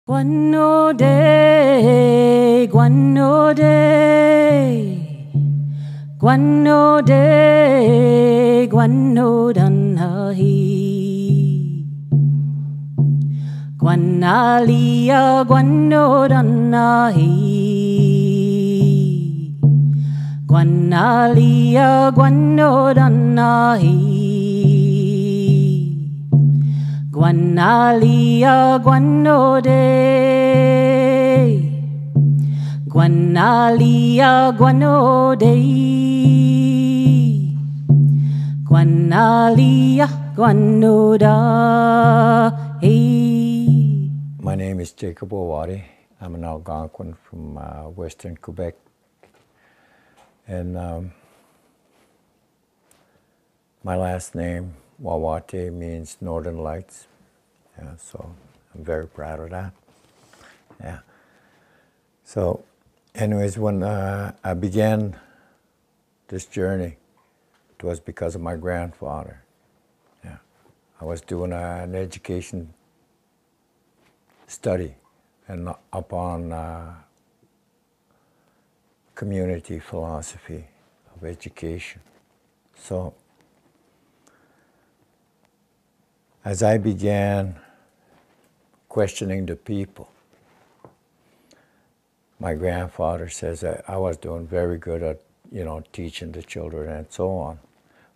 Guano day, guano day, guano day, guano danahi. Guanalia, guano danahi. Guanalia, guano danahi. Guanalia, guano day. Guanalia, guano day. Guanalia, guano da. Hey. My name is Jacob Wawatie. I'm an Algonquin from Western Quebec. And my last name, Wawatie, means Northern Lights. Yeah, so I'm very proud of that. Yeah. So anyways, when I began this journey, it was because of my grandfather. Yeah. I was doing an education study and upon community philosophy of education. So as I began questioning the people, my grandfather says that I was doing very good at, teaching the children and so on.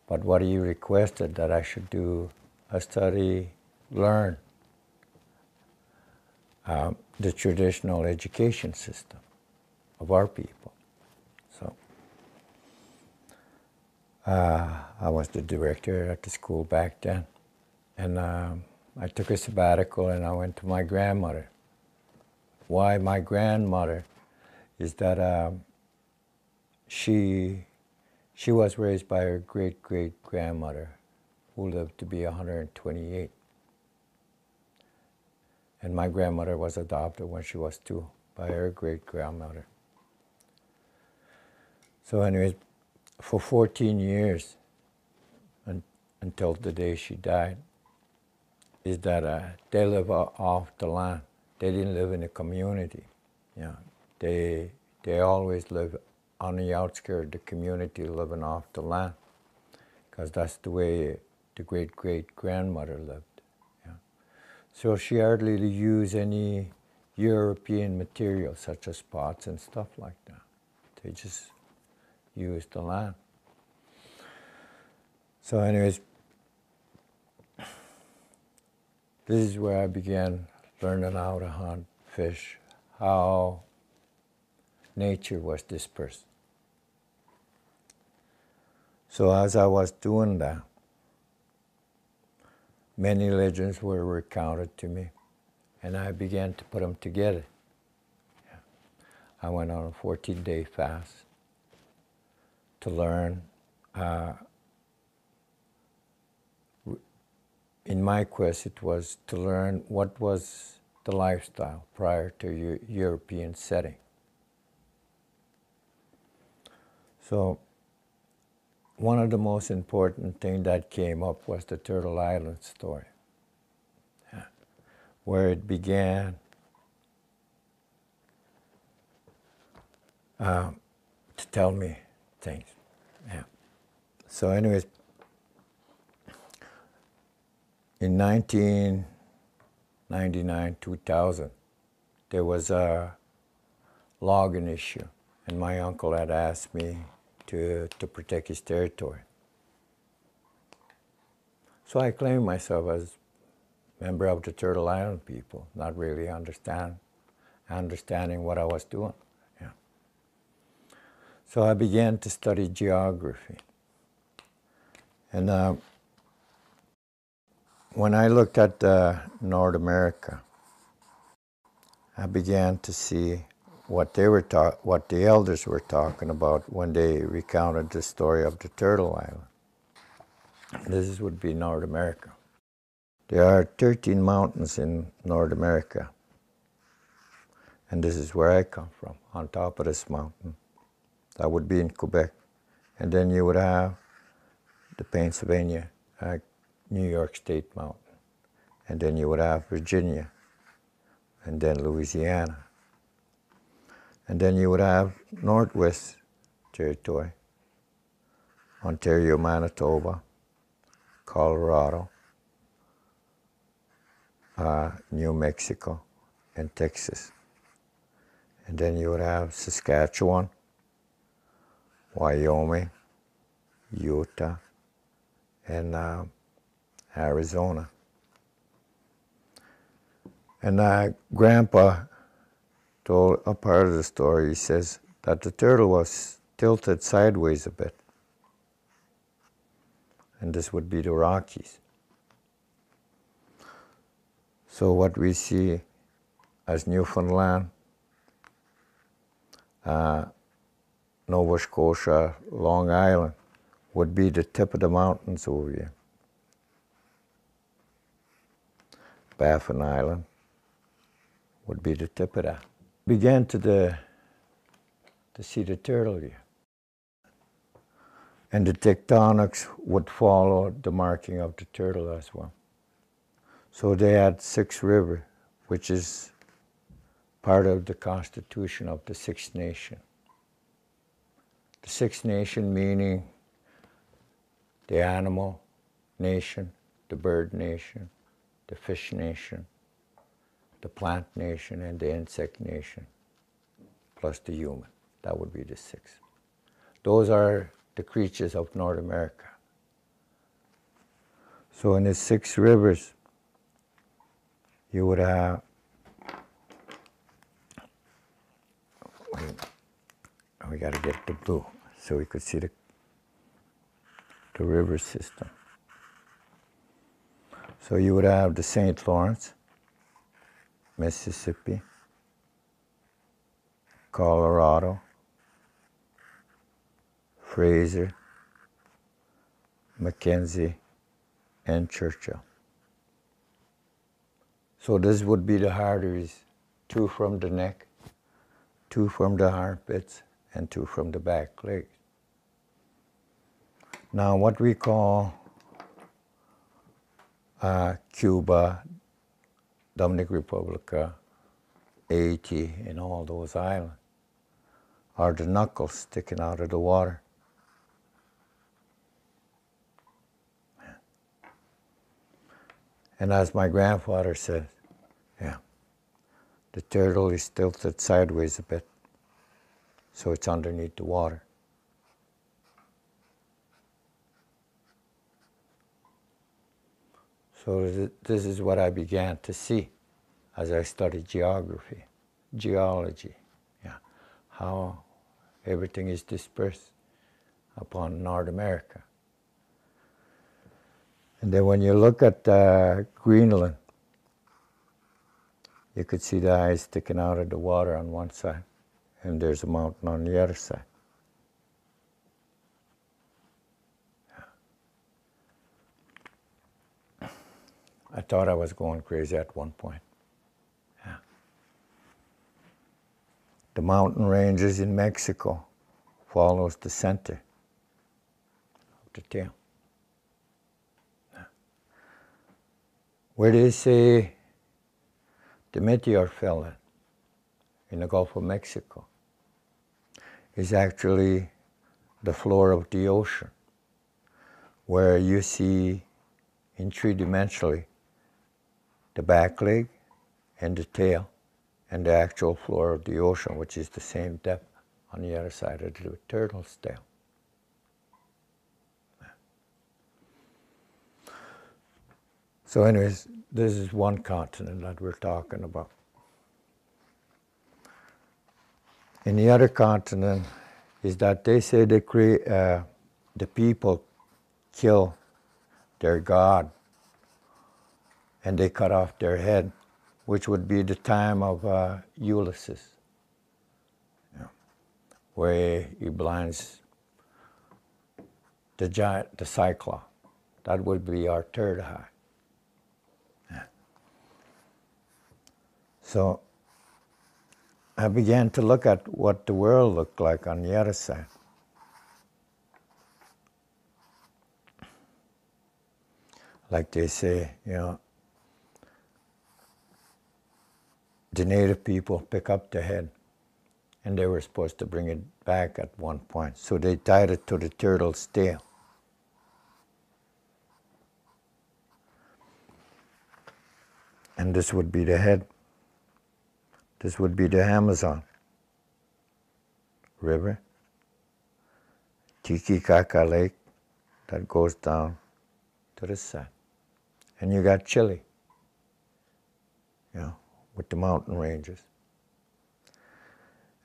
But what he requested that I should do a study, learn the traditional education system of our people. So I was the director at the school back then. And I took a sabbatical and I went to my grandmother. Why my grandmother is that she was raised by her great-great-grandmother who lived to be 128. And my grandmother was adopted when she was 2 by her great-grandmother. So anyways, for 14 years, until the day she died, is that they live off the land. They didn't live in a community. Yeah, they always live on the outskirts of the community, living off the land, because that's the way the great-great-grandmother lived. Yeah. So she hardly used any European material, such as pots and stuff like that. They just used the land. So anyways, this is where I began learning how to hunt, fish, how nature was dispersed. So as I was doing that, many legends were recounted to me, and I began to put them together. Yeah. I went on a 14-day fast to learn. In my quest, it was to learn what was the lifestyle prior to European setting. So one of the most important things that came up was the Turtle Island story, yeah, where it began to tell me things. Yeah. So anyways, in 1999, 2000, there was a logging issue, and my uncle had asked me to protect his territory. So I claimed myself as a member of the Turtle Island people, not really understanding what I was doing. Yeah. So I began to study geography. And when I looked at North America, I began to see what the elders were talking about when they recounted the story of the Turtle Island. This would be North America. There are 13 mountains in North America, and this is where I come from, on top of this mountain. That would be in Quebec. And then you would have the Pennsylvania, New York State mountain. And then you would have Virginia, and then Louisiana. And then you would have Northwest Territory, Ontario, Manitoba, Colorado, New Mexico, and Texas. And then you would have Saskatchewan, Wyoming, Utah, and Arizona. And Grandpa told a part of the story. He says that the turtle was tilted sideways a bit. And this would be the Rockies. So what we see as Newfoundland, Nova Scotia, Long Island, would be the tip of the mountains over here. Baffin Island would be the tip of that. Began to see the turtle here. And the tectonics would follow the marking of the turtle as well. So they had 6 rivers, which is part of the constitution of the Six Nation. The Six Nation meaning the animal nation, the bird nation, the fish nation, the plant nation, and the insect nation, plus the human. That would be the 6. Those are the creatures of North America. So in the 6 rivers, you would have, we got to get the blue so we could see the river system. So you would have the St. Lawrence, Mississippi, Colorado, Fraser, Mackenzie, and Churchill. So this would be the arteries, 2 from the neck, 2 from the armpits, and 2 from the back legs. Now what we call Cuba, Dominican Republic, Haiti, and all those islands are the knuckles sticking out of the water. And as my grandfather said, yeah, the turtle is tilted sideways a bit, so it's underneath the water. So this is what I began to see as I studied geography, geology, yeah, how everything is dispersed upon North America. And then when you look at Greenland, you could see the eyes sticking out of the water on one side, and there's a mountain on the other side. I thought I was going crazy at one point. Yeah. The mountain ranges in Mexico follows the center of the tail. Yeah. Where they say the meteor fell in the Gulf of Mexico is actually the floor of the ocean, where you see in 3-dimensionally the back leg and the tail and the actual floor of the ocean, which is the same depth on the other side of the turtle's tail. So anyways, this is one continent that we're talking about. In the other continent is that they say they create, the people kill their god and they cut off their head, which would be the time of Ulysses, where he blinds the giant, the Cyclops. That would be our third eye. Yeah. So I began to look at what the world looked like on the other side. Like they say, the native people pick up the head, and they were supposed to bring it back at one point. So they tied it to the turtle's tail. And this would be the head. This would be the Amazon River, Titicaca Lake, that goes down to this side. And you got Chile, with the mountain ranges.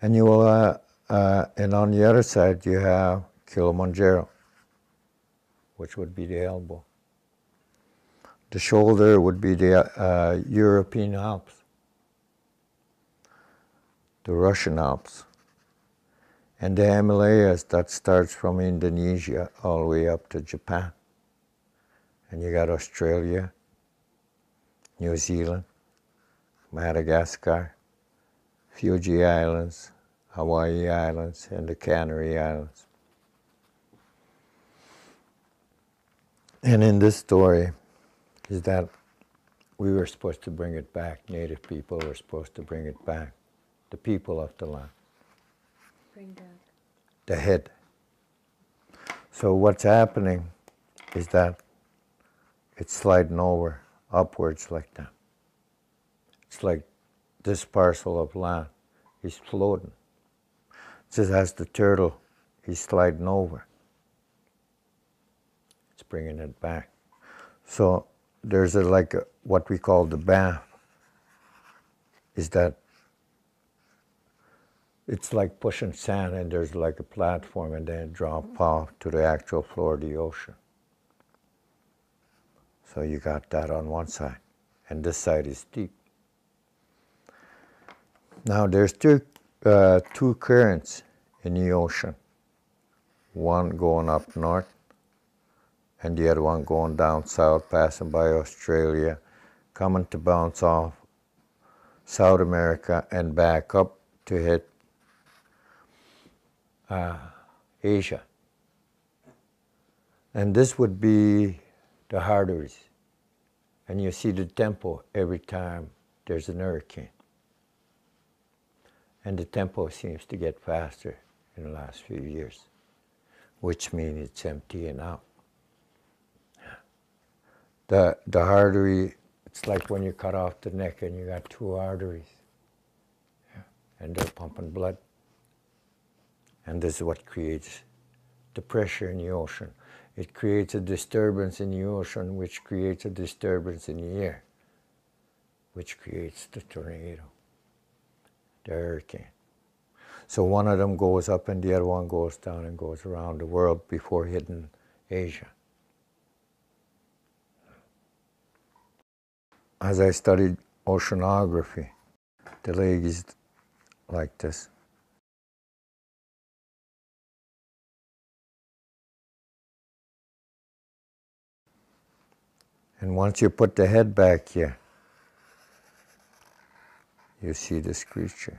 And you will, and on the other side you have Kilimanjaro, which would be the elbow. The shoulder would be the European Alps, the Russian Alps, and the Himalayas that starts from Indonesia all the way up to Japan. And you got Australia, New Zealand, Madagascar, Fiji Islands, Hawaii Islands, and the Canary Islands. And in this story is that we were supposed to bring it back. Native people were supposed to bring it back. The people of the land. Bring back the head. So what's happening is that it's sliding over upwards like that. It's like this parcel of land is floating. Just as the turtle is sliding over, it's bringing it back. So there's what we call the bath, is that it's like pushing sand, and there's like a platform, and then it drops off to the actual floor of the ocean. So you got that on one side, and this side is deep. Now there's two currents in the ocean, one going up north, and the other one going down south, passing by Australia, coming to bounce off South America and back up to hit Asia. And this would be the arteries. And you see the tempo every time there's an hurricane. And the tempo seems to get faster in the last few years, which means it's emptying out. The artery, it's like when you cut off the neck and you got two arteries, and they're pumping blood. And this is what creates the pressure in the ocean. It creates a disturbance in the ocean, which creates a disturbance in the air, which creates the tornado, the hurricane. So one of them goes up and the other one goes down and goes around the world before hitting Asia. As I studied oceanography, the lake is like this. And once you put the head back here, you see this creature.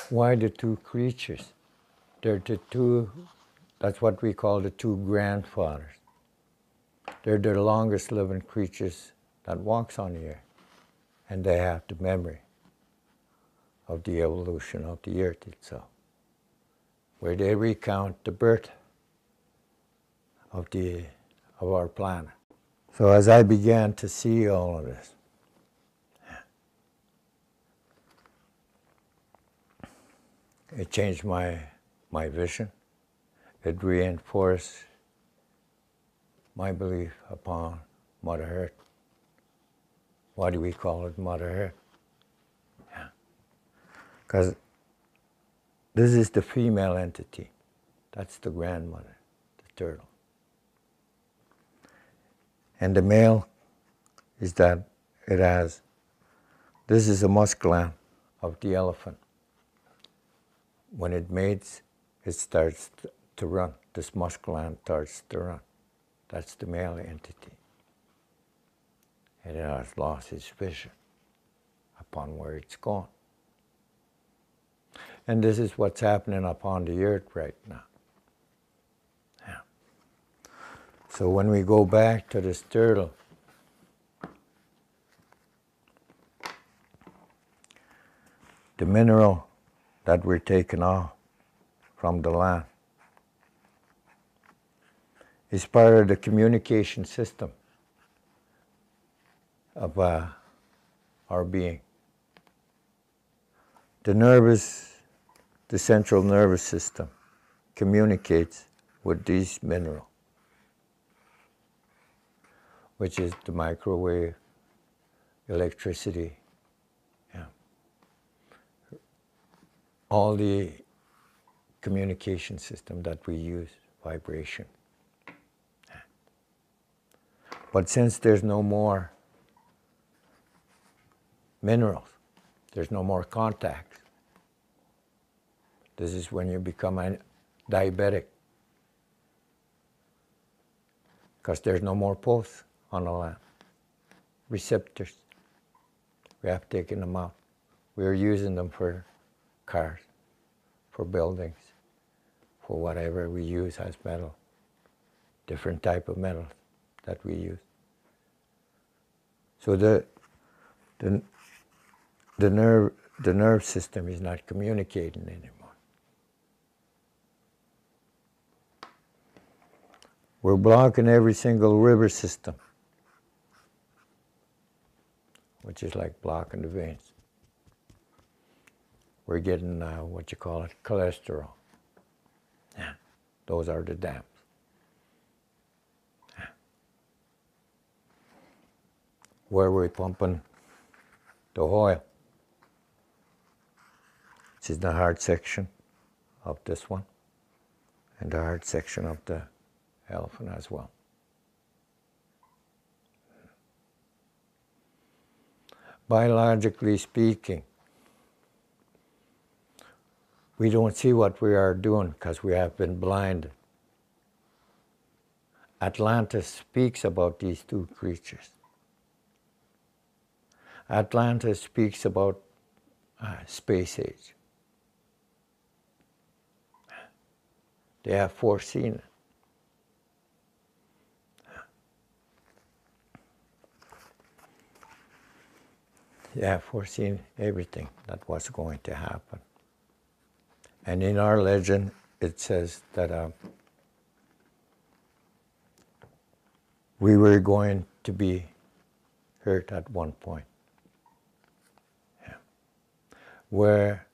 Why the two creatures? They're the two, that's what we call the two grandfathers. They're the longest living creatures that walks on the earth. And they have the memory of the evolution of the earth itself, where they recount the birth of our planet. So as I began to see all of this, it changed my vision. It reinforced my belief upon Mother Earth. Why do we call it Mother Earth? Because this is the female entity. That's the grandmother, the turtle. And the male is that it has, this is a musk gland of the elephant. When it mates, it starts to run. This musk gland starts to run. That's the male entity. And it has lost its vision upon where it's gone. And this is what's happening upon the earth right now. Yeah. So when we go back to this turtle, the mineral that we're taking off from the land is part of the communication system of our being. The central nervous system communicates with these minerals, which is the microwave, electricity, yeah. All the communication system that we use, vibration. But since there's no more minerals, there's no more contacts, this is when you become a diabetic, because there's no more pulse on the land. Receptors, we have taken them out. We're using them for cars, for buildings, for whatever we use as metal, different type of metals that we use. So the nerve system is not communicating anymore. We're blocking every single river system, which is like blocking the veins. We're getting what you call it, cholesterol. Yeah. Those are the dams. Yeah. Where we're pumping the oil, which is the hard section of this one, and the hard section of the elephant as well. Biologically speaking, we don't see what we are doing because we have been blinded. Atlantis speaks about these two creatures. Atlantis speaks about space age. They have foreseen it. They have foreseen everything that was going to happen. And in our legend, it says that we were going to be hurt at one point. Yeah. Where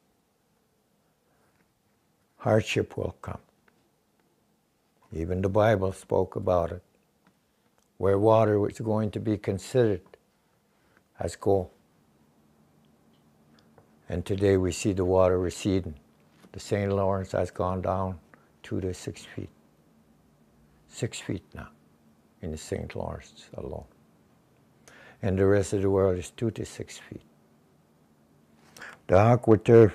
hardship will come. Even the Bible spoke about it. Where water was going to be considered as gold. And today we see the water receding. The St. Lawrence has gone down 2 to 6 feet. 6 feet now in the St. Lawrence alone. And the rest of the world is 2 to 6 feet. The AquaTurf,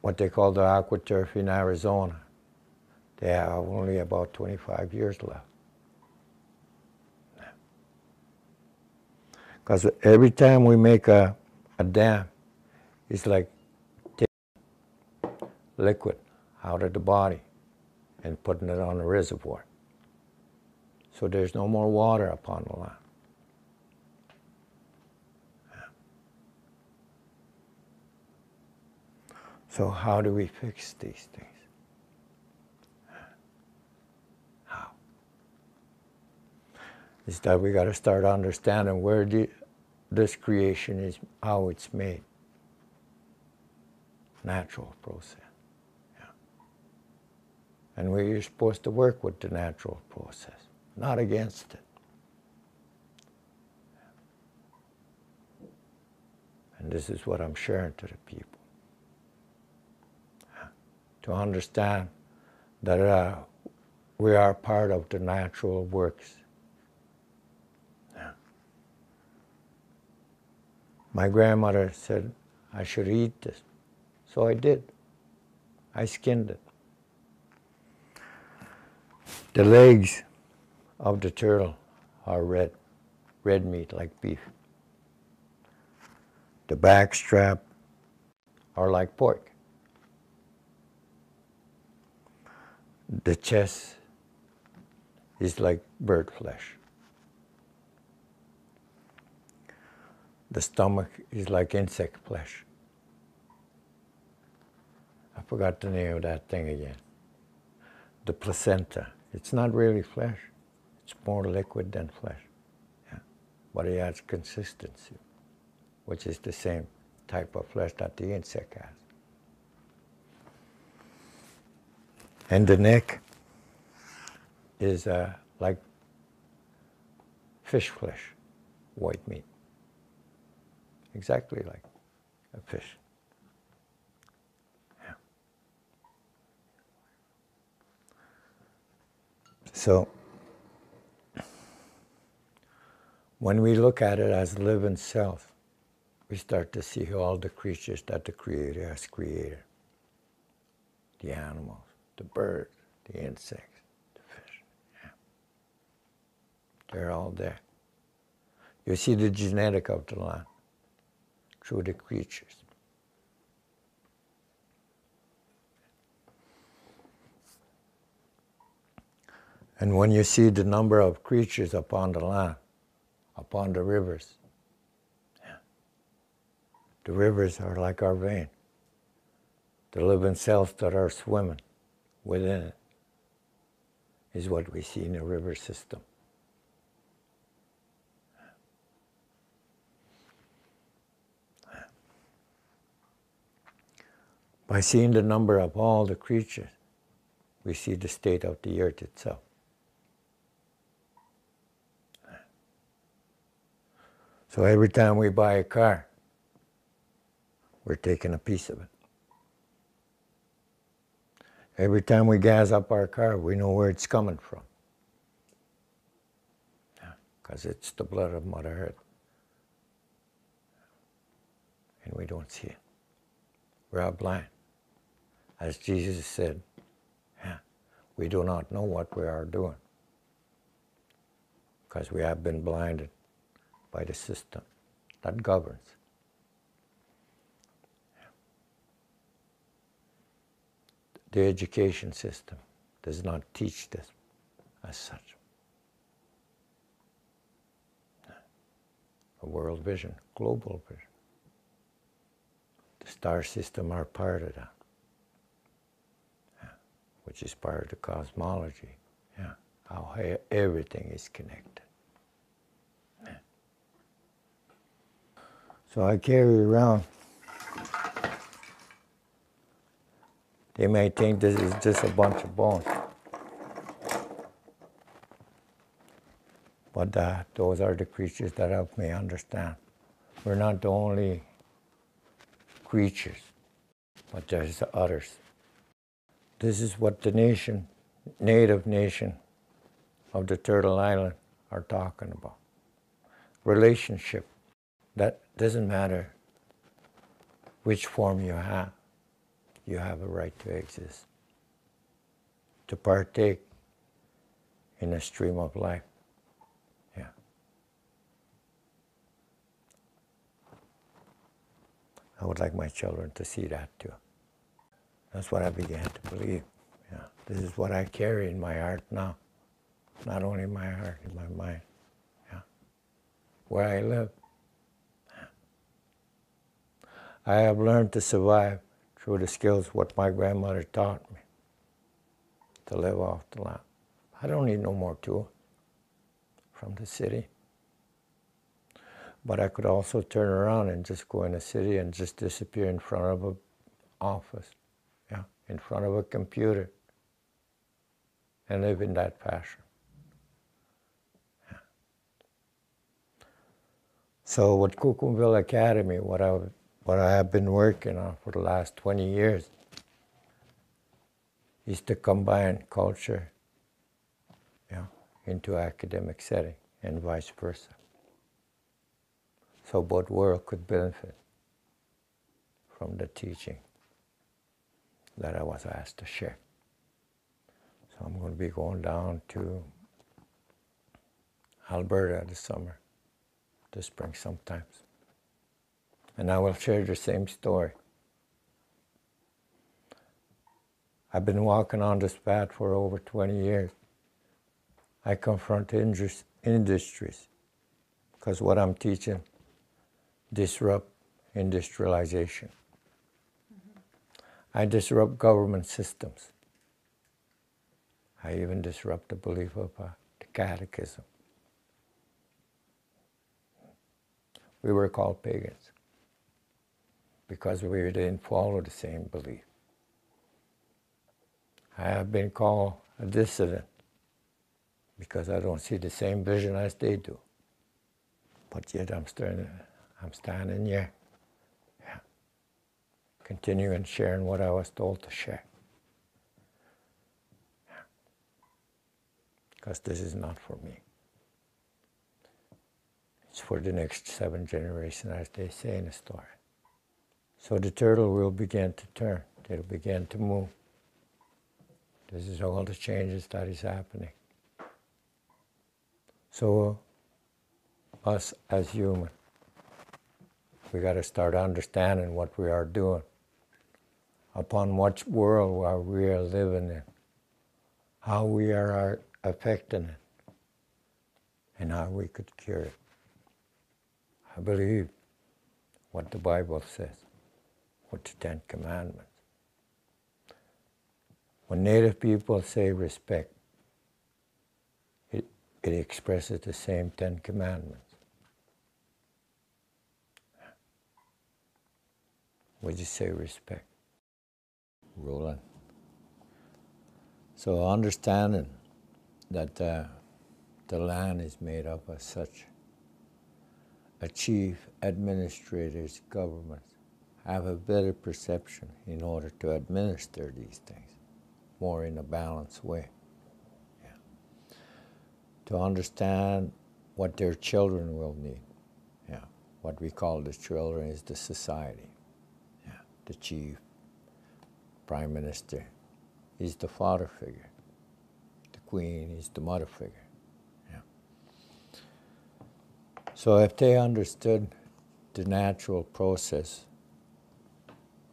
what they call the AquaTurf in Arizona, they have only about 25 years left. Because every time we make a dam, it's like taking liquid out of the body and putting it on a reservoir. So there's no more water upon the land. So how do we fix these things? How? Is that we got to start understanding where this creation is, how it's made. Natural process. Yeah. And we're supposed to work with the natural process, not against it. And this is what I'm sharing to the people. Yeah. To understand that we are part of the natural works. Yeah. My grandmother said I should eat this. So I did. I skinned it. The legs of the turtle are red meat like beef. The back strap are like pork. The chest is like bird flesh. The stomach is like insect flesh. I forgot the name of that thing again. The placenta. It's not really flesh. It's more liquid than flesh. Yeah. But it has consistency, which is the same type of flesh that the insect has. And the neck is like fish flesh, white meat. Exactly like a fish. Yeah. So, when we look at it as living self, we start to see all the creatures that the Creator has created. The animals, the birds, the insects, the fish. Yeah. They're all there. You see the genetic of the land through the creatures. And when you see the number of creatures upon the land, upon the rivers, yeah, the rivers are like our vein. The living cells that are swimming within it is what we see in the river system. By seeing the number of all the creatures, we see the state of the earth itself. So every time we buy a car, we're taking a piece of it. Every time we gas up our car, we know where it's coming from. Because it's the blood of Mother Earth. And we don't see it. We're all blind. As Jesus said, yeah, we do not know what we are doing. Because we have been blinded by the system that governs. The education system does not teach this as such. A world vision, global vision. The star system are part of that, yeah, which is part of the cosmology. Yeah, how everything is connected. Yeah. So I carry around. They may think this is just a bunch of bones. But those are the creatures that help me understand. We're not the only creatures, but there's others. This is what the native nation of the Turtle Island are talking about. Relationship. That doesn't matter which form you have a right to exist, to partake in a stream of life. Yeah. I would like my children to see that too. That's what I began to believe. Yeah. This is what I carry in my heart now. Not only in my heart, in my mind. Yeah. Where I live. Yeah. I have learned to survive through the skills what my grandmother taught me, to live off the land. I don't need no more tools from the city. But I could also turn around and just go in the city and just disappear in front of an office, yeah, in front of a computer, and live in that fashion. Yeah. So with Kukumville Academy, what I have been working on for the last 20 years is to combine culture, yeah, into academic setting and vice versa. So both worlds could benefit from the teaching that I was asked to share. So I'm going to be going down to Alberta this summer, this spring sometimes. And I will share the same story. I've been walking on this path for over 20 years. I confront industries, because what I'm teaching disrupt industrialization. I disrupt government systems. I even disrupt the belief of the catechism. We were called pagans because we didn't follow the same belief. I have been called a dissident because I don't see the same vision as they do. But yet I'm standing here, yeah, continuing sharing what I was told to share. Because this is not for me. It's for the next 7 generations, as they say in the story. So the turtle will begin to turn. It'll begin to move. This is all the changes that is happening. So us as human, we got to start understanding what we are doing, upon what world we are living in, how we are affecting it, and how we could cure it. I believe what the Bible says, with the 10 Commandments. When Native people say respect, it expresses the same 10 Commandments. Would you say respect? Roland. So understanding that the land is made up of such a chief, administrators, governments have a better perception in order to administer these things more in a balanced way. Yeah. To understand what their children will need. Yeah. What we call the children is the society. Yeah. The chief, prime minister is the father figure. The queen is the mother figure. Yeah. So if they understood the natural process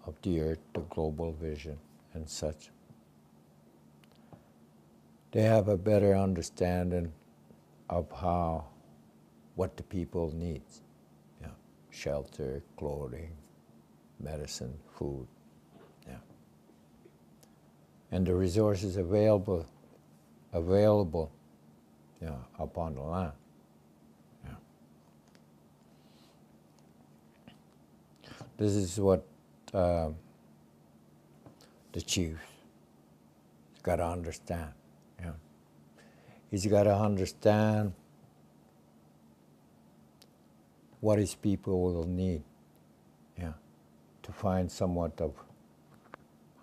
of the earth, the global vision and such, they have a better understanding of what the people need. Yeah. Shelter, clothing, medicine, food. Yeah. And the resources available yeah, upon the land. Yeah. This is what the chief has got to understand. Yeah. He's got to understand what his people will need, yeah, to find somewhat of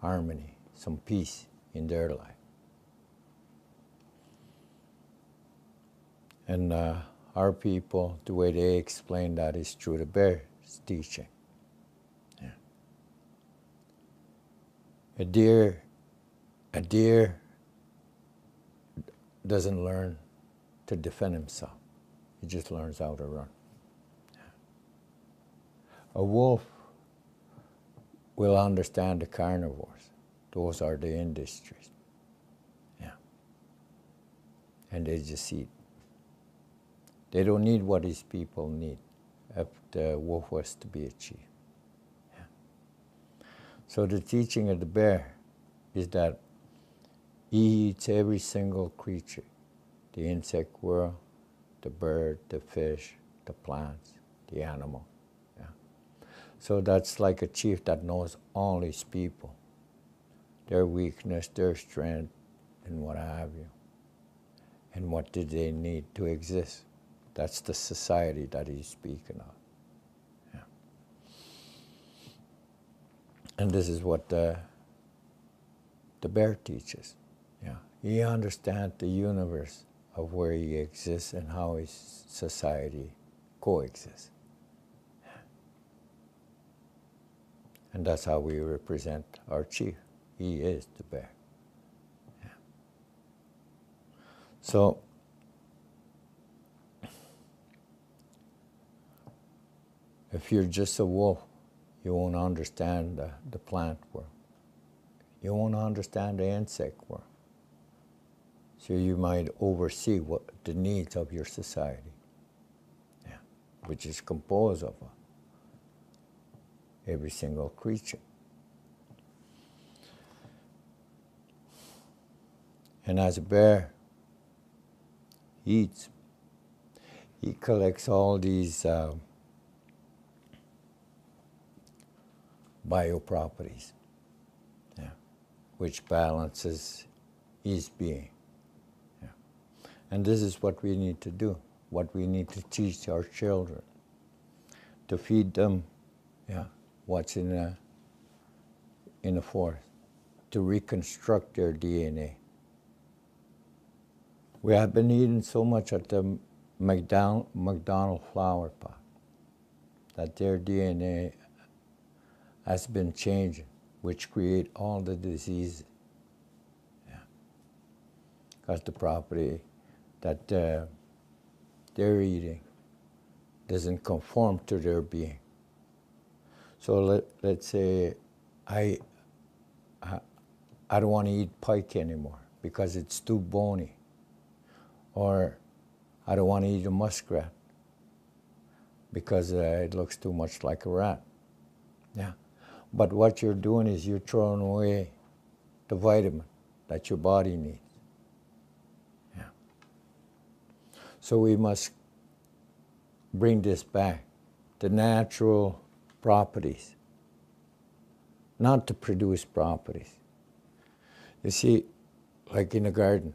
harmony, some peace in their life. And our people, the way they explain that is through the bear's teaching. Yeah. A deer doesn't learn to defend himself. He just learns how to run. Yeah. A wolf will understand the carnivores. Those are the industries. Yeah. And they just eat. They don't need what his people need if the wolf was to be achieved. Yeah. So the teaching of the bear is that he eats every single creature, the insect world, the bird, the fish, the plants, the animal. Yeah. So that's like a chief that knows all his people, their weakness, their strength, and what have you, and what do they need to exist. That's the society that he's speaking of. Yeah. And this is what the bear teaches. Yeah. He understands the universe of where he exists and how his society coexists. And that's how we represent our chief. He is the bear. Yeah. So if you're just a wolf, you won't understand the plant world. You won't understand the insect world. So you might oversee what the needs of your society, yeah, which is composed of every single creature. And as a bear eats, he collects all these bioproperties, yeah, which balances his being. Yeah. And this is what we need to do, what we need to teach our children, to feed them, yeah, what's in the forest, to reconstruct their DNA. We have been eating so much at the McDonald flower pot that their DNA has been changing, which create all the diseases. Yeah. Because the property that they're eating doesn't conform to their being. So let's say I don't want to eat pike anymore because it's too bony. Or I don't want to eat a muskrat because it looks too much like a rat. Yeah. But what you're doing is you're throwing away the vitamin that your body needs. Yeah. So we must bring this back, the natural properties, not to produce properties. You see, like in a garden,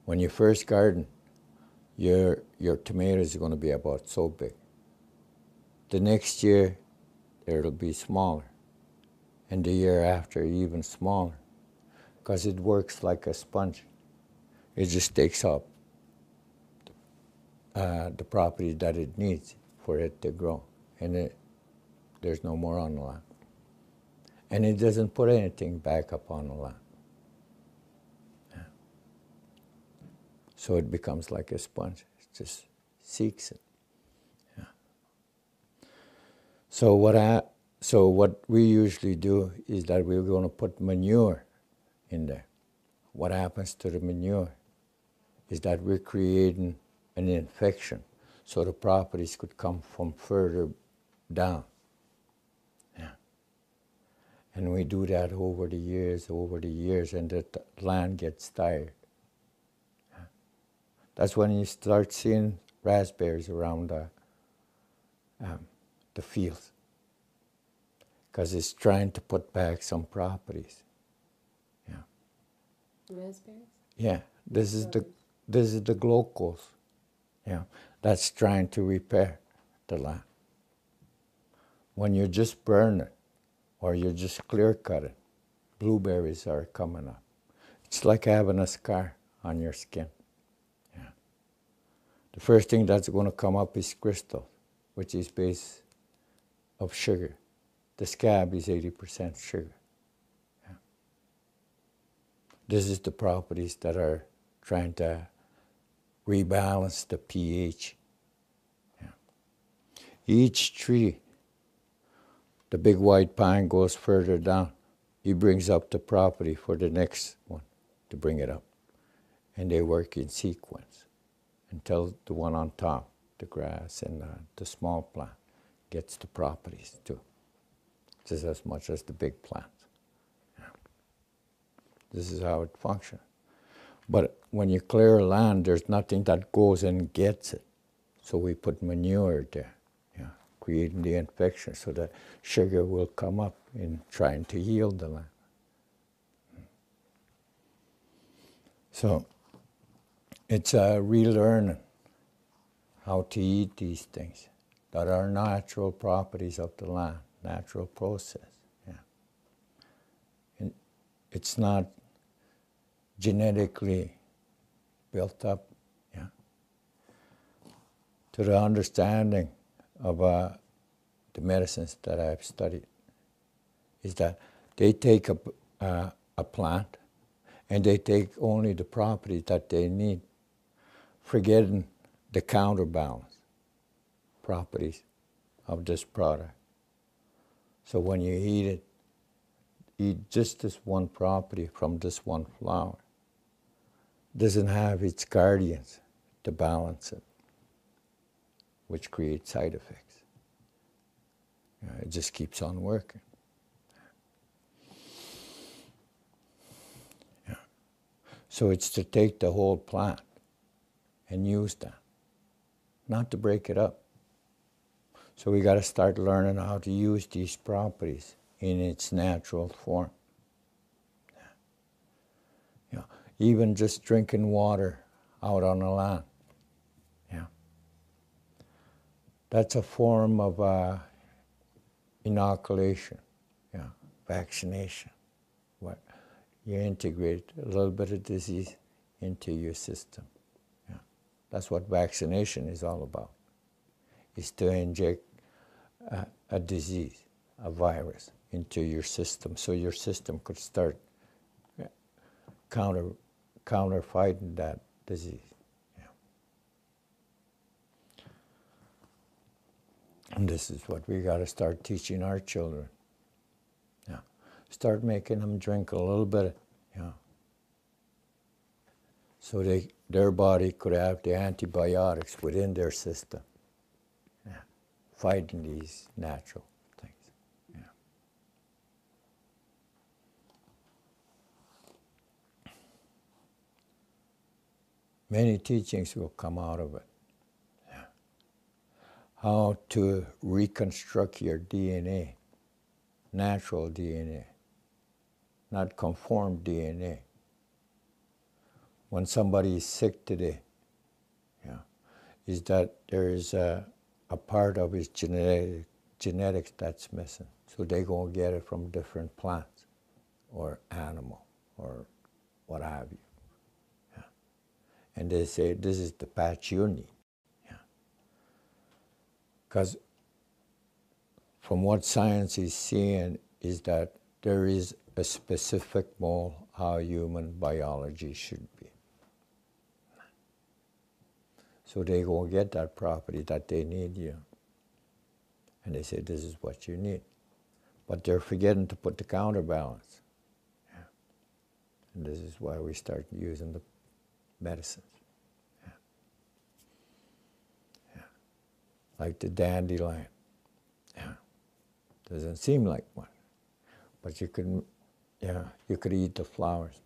when you first garden, your tomatoes are going to be about so big. The next year, it'll be smaller. And the year after, even smaller. Because it works like a sponge. It just takes up the property that it needs for it to grow. And there's no more on the land. And it doesn't put anything back up on the land. Yeah. So it becomes like a sponge. It just seeks it. Yeah. So what we usually do is that we're going to put manure in there. What happens to the manure is that we're creating an infection so the properties could come from further down. Yeah. And we do that over the years, and the land gets tired. Yeah. That's when you start seeing raspberries around the fields, because it's trying to put back some properties. Yeah. Raspberries? Yeah. This is the glucose. Yeah. That's trying to repair the land. When you just burn it or you just clear cut it, blueberries are coming up. It's like having a scar on your skin. Yeah. The first thing that's going to come up is crystal, which is base of sugar. The scab is 80% sugar. Yeah. This is the properties that are trying to rebalance the pH. Yeah. Each tree, the big white pine goes further down. He brings up the property for the next one to bring it up. And they work in sequence until the one on top, the grass and the small plant, gets the properties too. Just as much as the big plant. Yeah. This is how it functions. But when you clear land, there's nothing that goes and gets it. So we put manure there, yeah, creating the infection so that sugar will come up in trying to heal the land. So it's relearning how to eat these things that are natural properties of the land, natural process. Yeah. And it's not genetically built up. Yeah. To the understanding of the medicines that I've studied is that they take a plant and they take only the properties that they need, forgetting the counterbalance properties of this product. So when you eat it, eat just this one property from this one flower, doesn't have its guardians to balance it, which creates side effects. It just keeps on working. Yeah. So it's to take the whole plant and use that, not to break it up. So we got to start learning how to use these properties in its natural form. Yeah. Even just drinking water out on the land. Yeah. That's a form of inoculation, vaccination. What you integrate a little bit of disease into your system. Yeah. That's what vaccination is all about. Is to inject a disease, a virus, into your system, so your system could start counter fighting that disease. Yeah. And this is what we got to start teaching our children. Yeah. Start making them drink a little bit, so their body could have the antibiotics within their system, fighting these natural things. Yeah. Many teachings will come out of it. Yeah. How to reconstruct your DNA, natural DNA, not conformed DNA. When somebody is sick today, is that there is a part of his genetics that's missing. So they go and get it from different plants or animal or what have you. Yeah. And they say, this is the patch you need. Because from what science is seeing is that there is a specific mold how human biology should be. So they go and get that property that they need, and they say, this is what you need. But they're forgetting to put the counterbalance. Yeah. And this is why we start using the medicines. Yeah. Yeah. Like the dandelion. Yeah. Doesn't seem like one. But you could eat the flowers.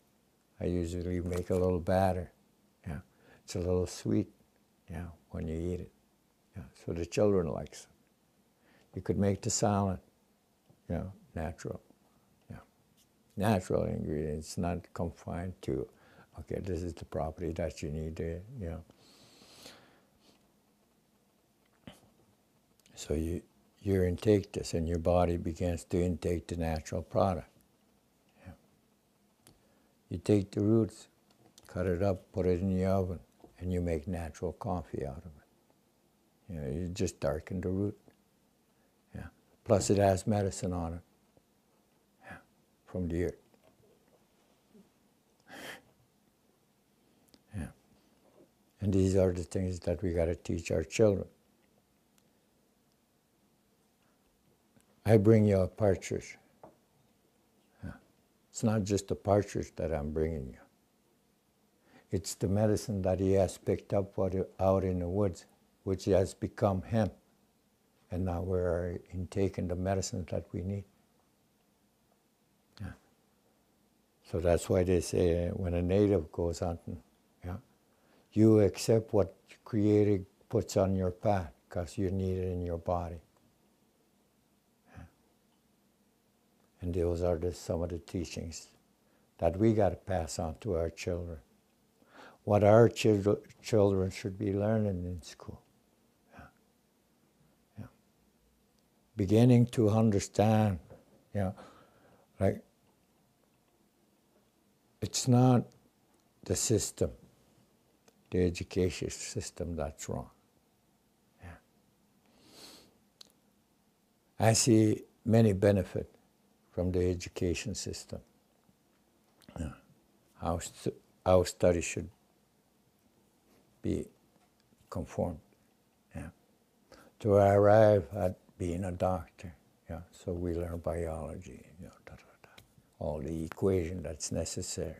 I usually make a little batter. Yeah. It's a little sweet. Yeah, when you eat it. Yeah, so the children likes it. You could make the salad, natural. Yeah, natural ingredients, not confined to, okay, this is the property that you need to, So you intake this, and your body begins to intake the natural product. Yeah. You take the roots, cut it up, put it in the oven, and you make natural coffee out of it. You just darken the root. Yeah. Plus it has medicine on it. Yeah. From the earth. Yeah. And these are the things that we got to teach our children. I bring you a partridge. Yeah. It's not just a partridge that I'm bringing you. It's the medicine that he has picked up out in the woods, which has become him. And now we're intaking the medicine that we need. Yeah. So that's why they say when a native goes hunting, you accept what Creator puts on your path because you need it in your body. Yeah. And those are some of the teachings that we got to pass on to our children. What our children should be learning in school. Yeah. Yeah. Beginning to understand, like it's not the system, the education system that's wrong. Yeah. I see many benefit from the education system. Yeah. How study should be conformed, to arrive at being a doctor. So we learn biology, all the equation that's necessary.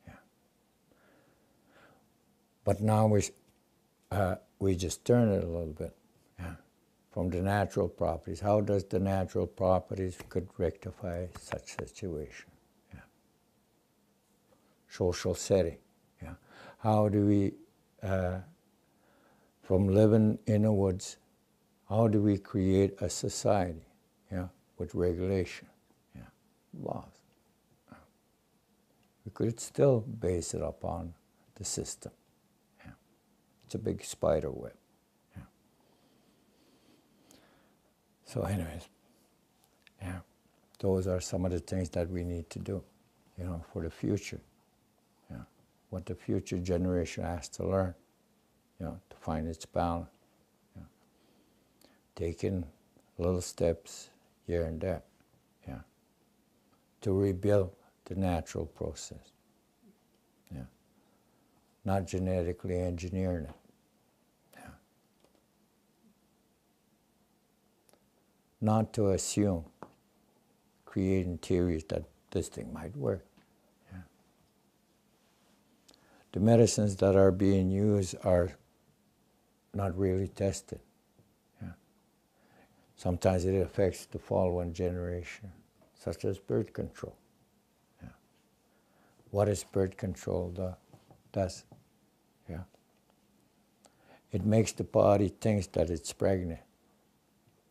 Yeah. But now we just turn it a little bit. Yeah. From the natural properties. How does the natural properties could rectify such situation? Yeah. Social setting. Yeah. How do we, from living in the woods, how do we create a society? Yeah, with regulation. Yeah, laws. We could still base it upon the system. Yeah. It's a big spider web. Yeah. So anyways, yeah, those are some of the things that we need to do, you know, for the future. Yeah. What the future generation has to learn, you know, to find its balance. Yeah. Taking little steps here and there, yeah, to rebuild the natural process. Yeah. Not genetically engineering it. Yeah. Not to assume, creating theories that this thing might work. Yeah. The medicines that are being used are not really tested. Yeah. Sometimes it affects the following generation, such as birth control. Yeah. What is birth control does? Yeah. It makes the body think that it's pregnant.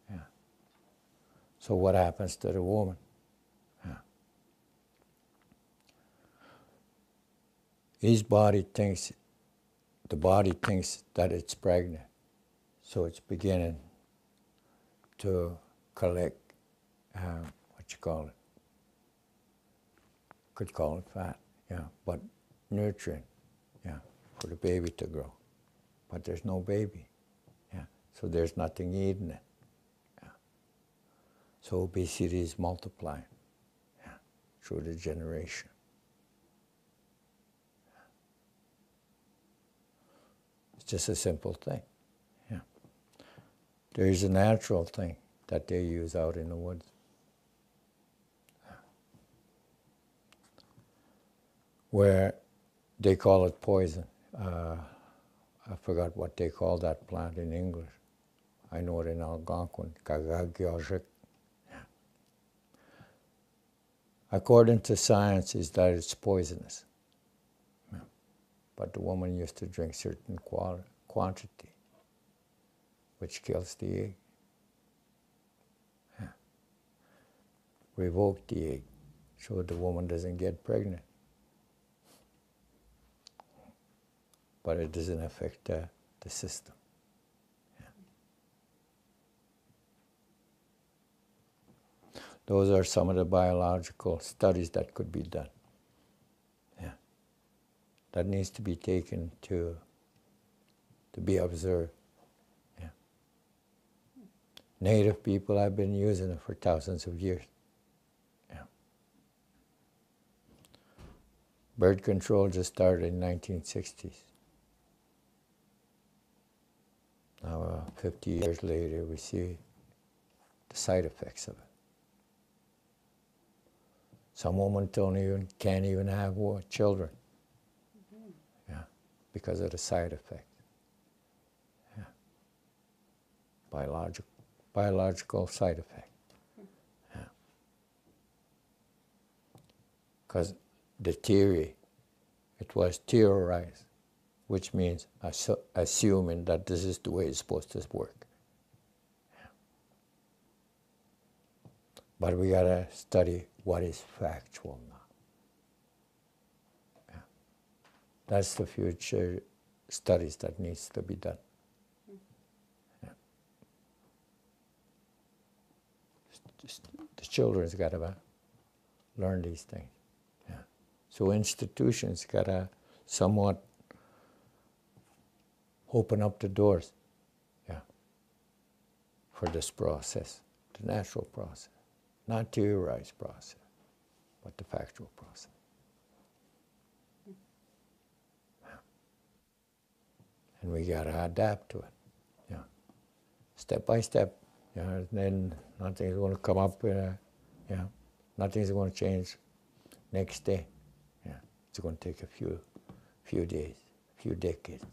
Yeah. So what happens to the woman? Yeah. The body thinks that it's pregnant. So it's beginning to collect, could call it fat, yeah, but nutrient, yeah, for the baby to grow. But there's no baby, yeah, so there's nothing eating it. Yeah. So obesity is multiplying, yeah, through the generation. It's just a simple thing, yeah. There is a natural thing that they use out in the woods. Where they call it poison. I forgot what they call that plant in English. I know it in Algonquin, kagagyojik. According to science, is that it's poisonous. Yeah. But the woman used to drink certain quantity, which kills the egg. Yeah. Revoke the egg, so the woman doesn't get pregnant. But it doesn't affect the system. Yeah. Those are some of the biological studies that could be done. Yeah. That needs to be taken to be observed. Yeah. Native people have been using it for thousands of years. Yeah. Birth control just started in the 1960s. Now, 50 years later, we see the side effects of it. Some women can't even have children, yeah, because of the side effect. Yeah. Biological side effect. Yeah. Because the theory, it was theorized, which means assuming that this is the way it's supposed to work. Yeah. But we gotta study what is factual now. Yeah. That's the future studies that needs to be done. Yeah. The children's gotta learn these things. Yeah. So institutions gotta somewhat open up the doors, yeah, for this process, the natural process, not theorized process, but the factual process. Yeah. And we gotta adapt to it, yeah, step by step, yeah. And then nothing's going to come up, yeah, nothing's going to change next day. Yeah. It's going to take a few days, a few decades.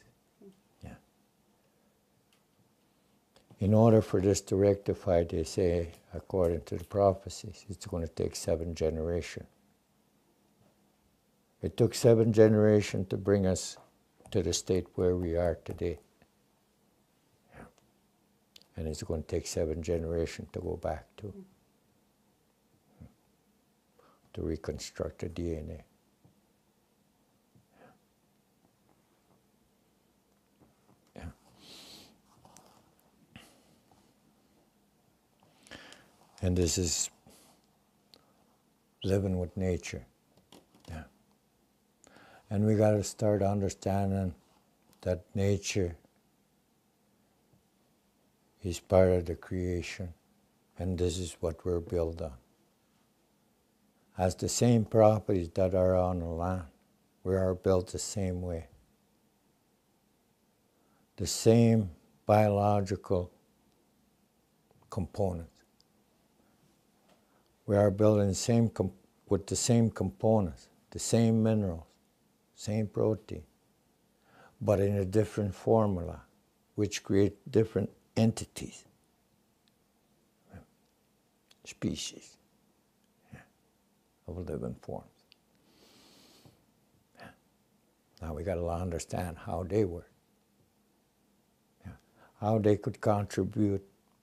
Yeah. In order for this to rectify, they say, according to the prophecies, it's going to take 7 generations. It took 7 generations to bring us to the state where we are today. Yeah. And it's going to take 7 generations to go back to reconstruct the DNA. Yeah. And this is living with nature. Yeah. And we got to start understanding that nature is part of the creation, and this is what we're built on. As the same properties that are on the land, we are built the same way. The same biological components. We are built in with the same components, the same minerals, same protein, but in a different formula, which create different entities, species of living forms. Now we got to understand how they work, how they could contribute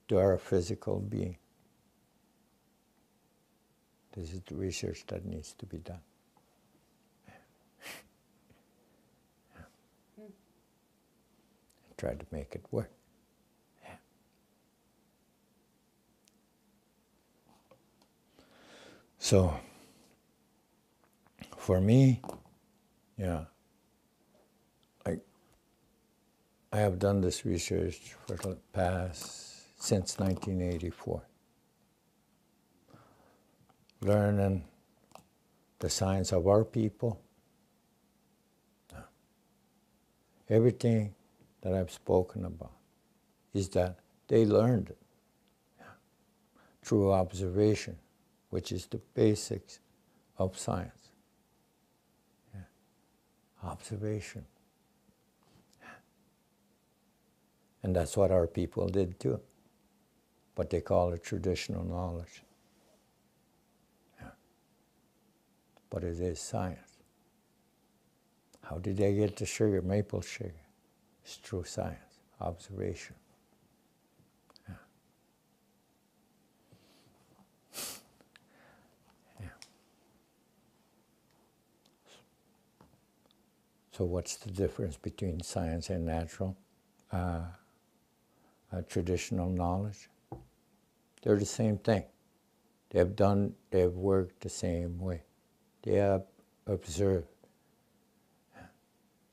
to our physical being. This is the research that needs to be done. Try to make it work. So, for me, I have done this research for the past, since 1984. Learning the science of our people. Everything that I've spoken about is that they learned it through observation, which is the basics of science. Observation. And that's what our people did too. But they call it traditional knowledge. But it is science. How did they get the sugar, maple sugar? It's through science, observation. So what's the difference between science and natural? Traditional knowledge? They're the same thing. They've worked the same way. They have observed.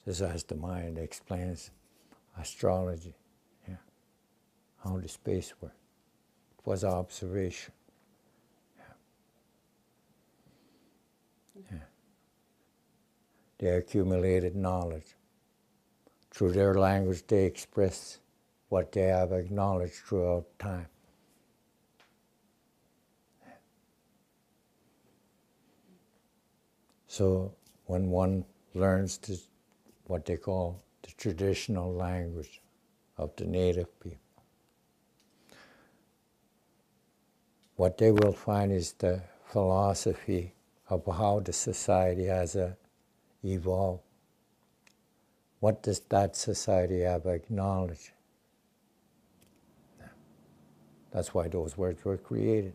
Just as the mind explains astrology, how the space works. It was observation. They accumulated knowledge. Through their language, they express what they have acknowledged throughout time. So when one learns what they call the traditional language of the native people, what they will find is the philosophy of how the society has evolved. What does that society have acknowledged? That's why those words were created.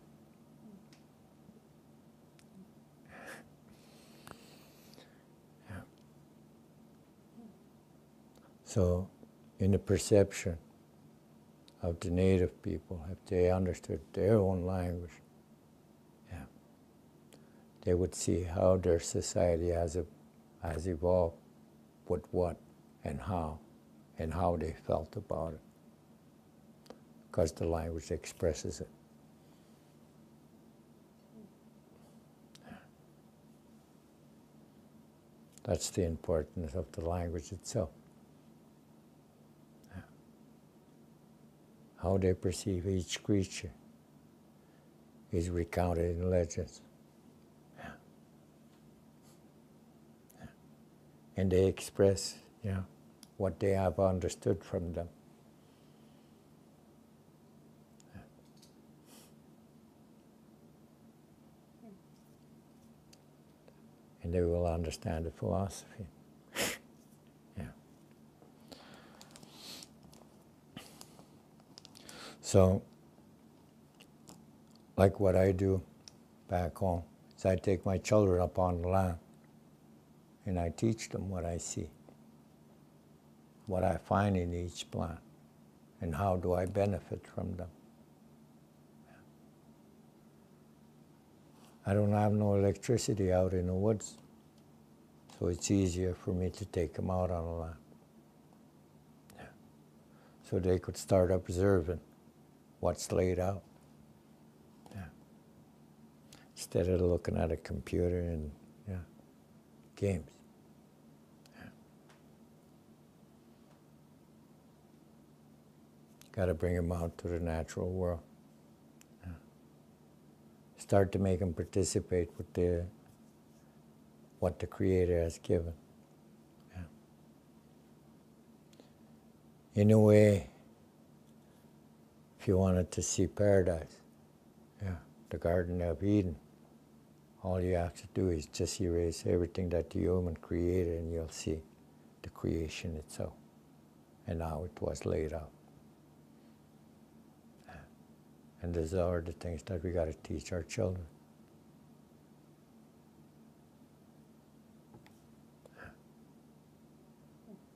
So, in the perception of the native people, if they understood their own language, they would see how their society has evolved, with what and how they felt about it, because the language expresses it. That's the importance of the language itself. How they perceive each creature is recounted in legends. and they express, what they have understood from them. And they will understand the philosophy. Yeah. So, like what I do back home, is I take my children up on the land and I teach them what I see, what I find in each plant, and how do I benefit from them. I don't have no electricity out in the woods, so it's easier for me to take them out on the land. Yeah. So they could start observing what's laid out. Yeah. Instead of looking at a computer and games. Yeah. Got to bring them out to the natural world. Start to make them participate with what the Creator has given. Yeah. In a way, if you wanted to see paradise, the Garden of Eden, all you have to do is just erase everything that the human created and you'll see the creation itself and how it was laid out. And these are the things that we got to teach our children.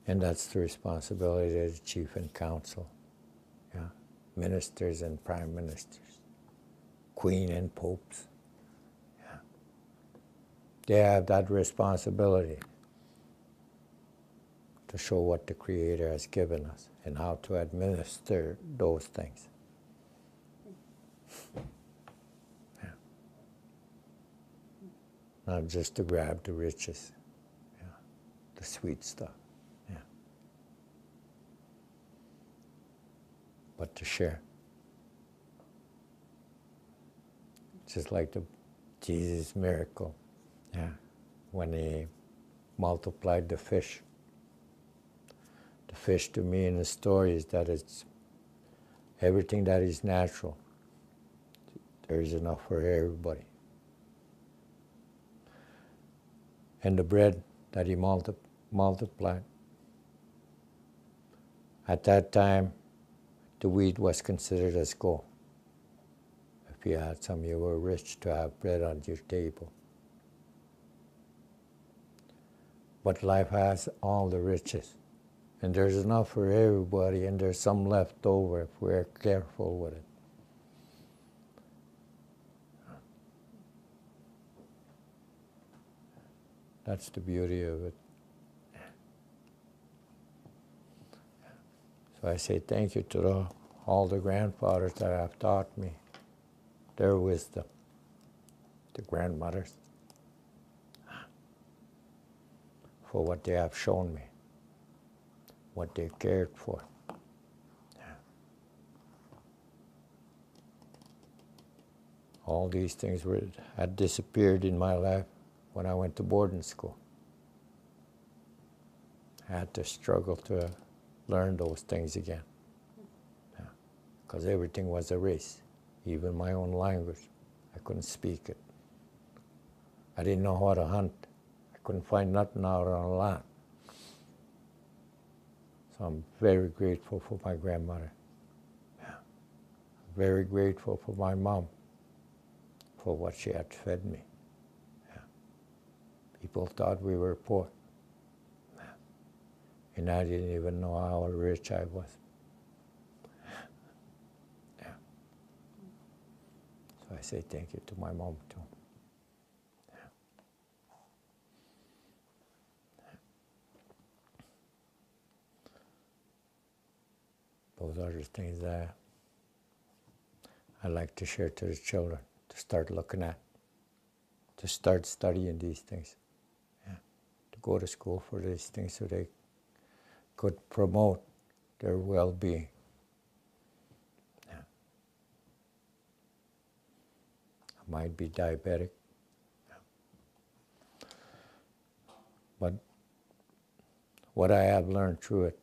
And that's the responsibility of the chief and council, ministers and prime ministers, queen and popes. Yeah. They have that responsibility to show what the Creator has given us and how to administer those things. Not just to grab the riches, the sweet stuff, but to share. Just like the Jesus miracle, when he multiplied the fish. The fish to me in the story is that it's everything that is natural. There is enough for everybody. And the bread that he multiplied. At that time, the wheat was considered as gold. If you had some, you were rich to have bread on your table. But life has all the riches. And there's enough for everybody, and there's some left over if we're careful with it. That's the beauty of it. So I say thank you to all the grandfathers that have taught me their wisdom, the grandmothers, for what they have shown me, what they cared for. All these things had disappeared in my life when I went to boarding school. I had to struggle to learn those things again. Because everything was a race, even my own language. I couldn't speak it. I didn't know how to hunt. I couldn't find nothing out on the land. So I'm very grateful for my grandmother. Very grateful for my mom, for what she had fed me. People thought we were poor. And I didn't even know how rich I was. So I say thank you to my mom too. Those are the things that I like to share to the children, to start looking at, to start studying these things, to go to school for these things so they could promote their well-being. I might be diabetic, but what I have learned through it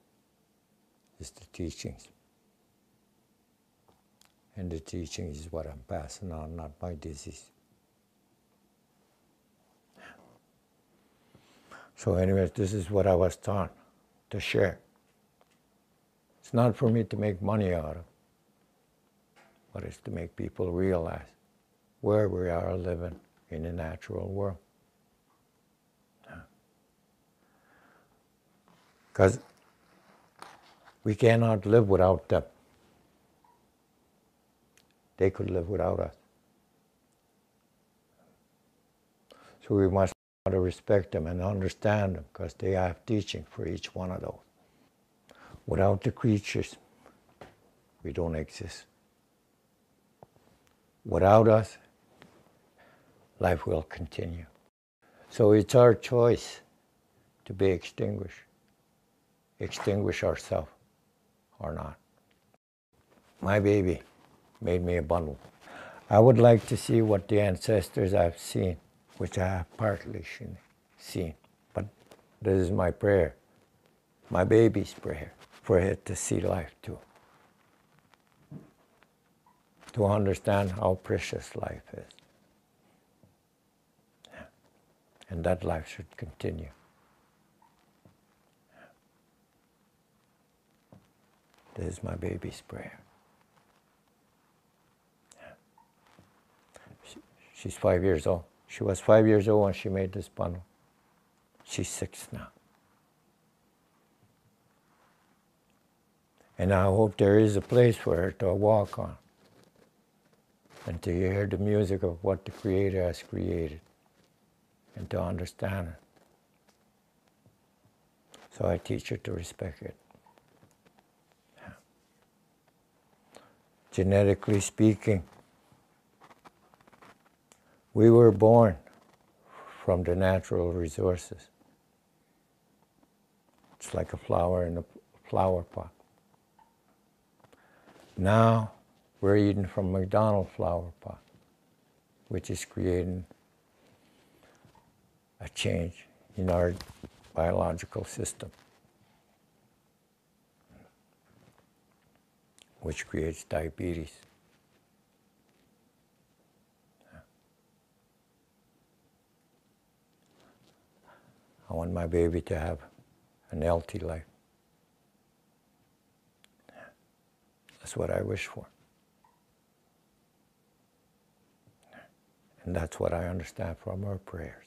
is the teachings. And the teachings is what I'm passing on, not my disease. So anyways, this is what I was taught to share. It's not for me to make money out of, but it's to make people realize where we are living in the natural world. Because we cannot live without them. They could live without us. So we must learn to respect them and understand them, because they have teaching for each one of those. Without the creatures, we don't exist. Without us, life will continue. So it's our choice to be extinguished ourselves or not. My baby made me a bundle. I would like to see what the ancestors have seen, which I have partly seen. But this is my prayer, my baby's prayer, for it to see life too. To understand how precious life is. And that life should continue. This is my baby's prayer. She's 5 years old. She was 5 years old when she made this bundle. She's 6 now. And I hope there is a place for her to walk on and to hear the music of what the Creator has created and to understand it. So I teach her to respect it. Genetically speaking, we were born from the natural resources. It's like a flower in a flower pot. Now we're eating from McDonald's flower pot, which is creating a change in our biological system, which creates diabetes. I want my baby to have an healthy life. That's what I wish for. And that's what I understand from her prayers.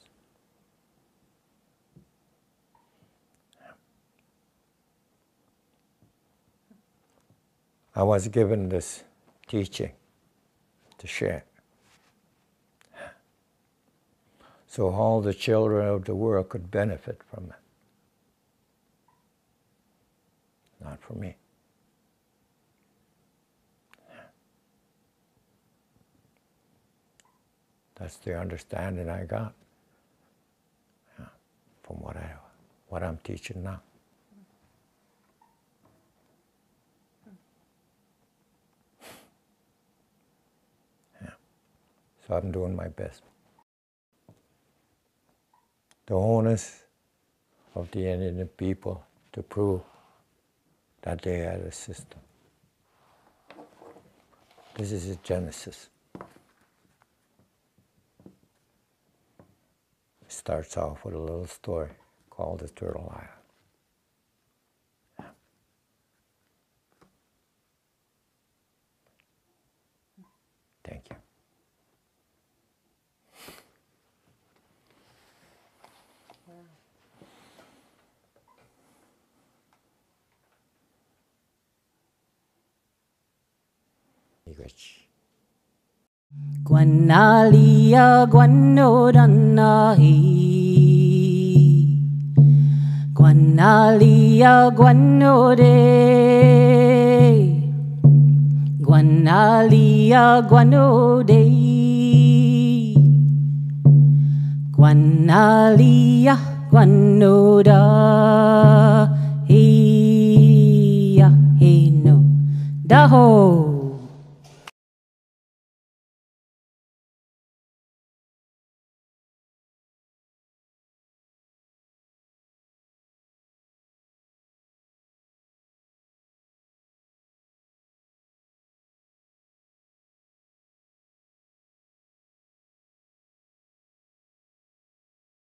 I was given this teaching to share. So all the children of the world could benefit from it. Not for me. That's the understanding I got from what I'm teaching now. So I'm doing my best. The onus of the Indian people to prove that they had a system. This is a Genesis. It starts off with a little story called the Turtle Island. Thank you. Guanalia guanodanahi. Guanalia guanode. Guanalia guanode. Guanalia guanoda. Hey ya hey no. Daho.